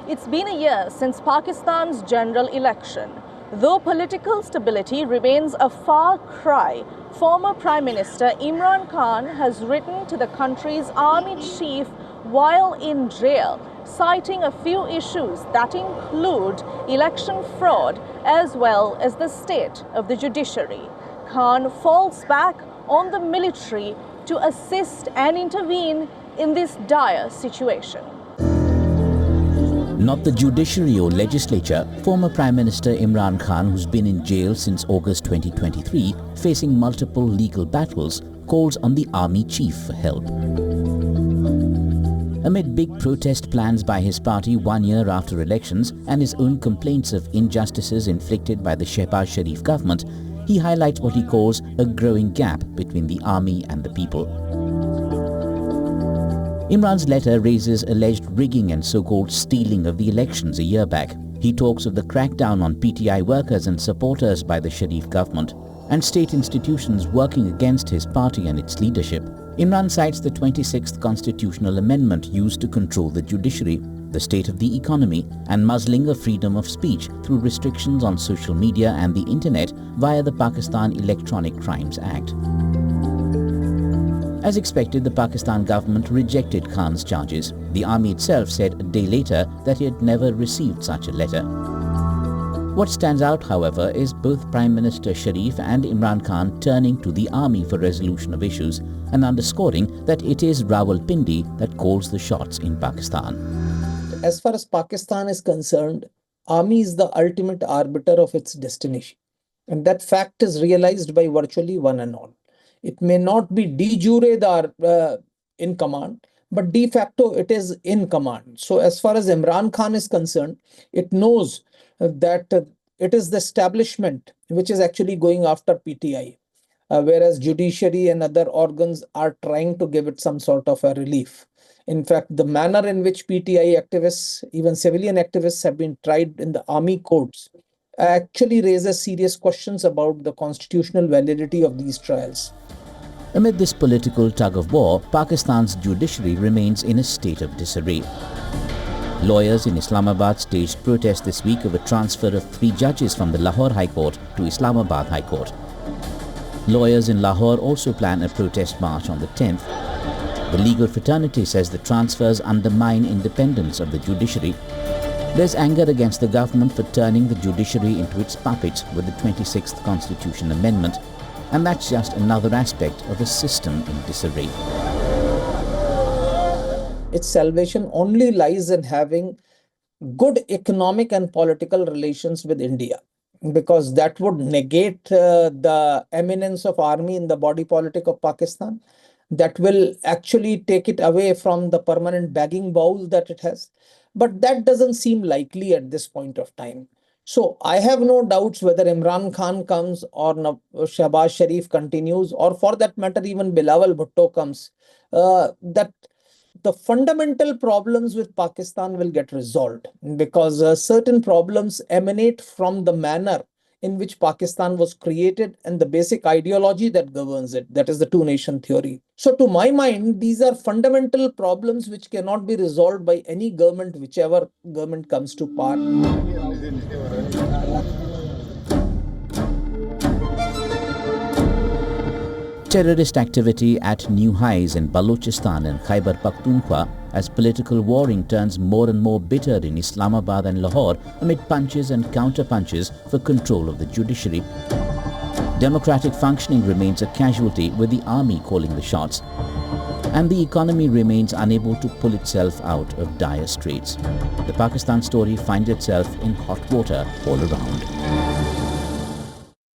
It's been a year since Pakistan's general election. Though political stability remains a far cry, former Prime Minister Imran Khan has written to the country's army chief while in jail, citing a few issues that include election fraud as well as the state of the judiciary. Khan falls back on the military to assist and intervene in this dire situation. Not the judiciary or legislature. Former Prime Minister Imran Khan, who's been in jail since August 2023, facing multiple legal battles, calls on the army chief for help. Amid big protest plans by his party 1 year after elections and his own complaints of injustices inflicted by the Shehbaz Sharif government, he highlights what he calls a growing gap between the army and the people. Imran's letter raises alleged rigging and so-called stealing of the elections a year back. He talks of the crackdown on PTI workers and supporters by the Sharif government and state institutions working against his party and its leadership. Imran cites the 26th constitutional amendment used to control the judiciary, the state of the economy, and muzzling of freedom of speech through restrictions on social media and the internet via the Pakistan Electronic Crimes Act. As expected, the Pakistan government rejected Khan's charges. The army itself said a day later that it had never received such a letter. What stands out, however, is both Prime Minister Sharif and Imran Khan turning to the army for resolution of issues and underscoring that it is Rawalpindi that calls the shots in Pakistan. As far as Pakistan is concerned, army is the ultimate arbiter of its destination. And that fact is realized by virtually one and all. It may not be de jure in command, but de facto it is in command. So as far as Imran Khan is concerned, it knows that it is the establishment which is actually going after PTI, whereas judiciary and other organs are trying to give it some sort of a relief. In fact, the manner in which PTI activists, even civilian activists, have been tried in the army courts actually raises serious questions about the constitutional validity of these trials. Amid this political tug-of-war, Pakistan's judiciary remains in a state of disarray. Lawyers in Islamabad staged protests this week over transfer of 3 judges from the Lahore High Court to Islamabad High Court. Lawyers in Lahore also plan a protest march on the 10th. The legal fraternity says the transfers undermine independence of the judiciary. There's anger against the government for turning the judiciary into its puppet with the 26th Constitution Amendment, and that's just another aspect of a system in disarray. Its salvation only lies in having good economic and political relations with India, because that would negate the eminence of army in the body politic of Pakistan. That will actually take it away from the permanent begging bowl that it has. But that doesn't seem likely at this point of time. So I have no doubts whether Imran Khan comes or Shehbaz Sharif continues, or for that matter even Bilawal Bhutto comes, that the fundamental problems with Pakistan will get resolved, because certain problems emanate from the manner in which Pakistan was created and the basic ideology that governs it, that is the two-nation theory. So to my mind, these are fundamental problems which cannot be resolved by any government, whichever government comes to power. Terrorist activity at new highs in Balochistan and Khyber Pakhtunkhwa as political warring turns more and more bitter in Islamabad and Lahore amid punches and counter-punches for control of the judiciary. Democratic functioning remains a casualty, with the army calling the shots. And the economy remains unable to pull itself out of dire straits. The Pakistan story finds itself in hot water all around.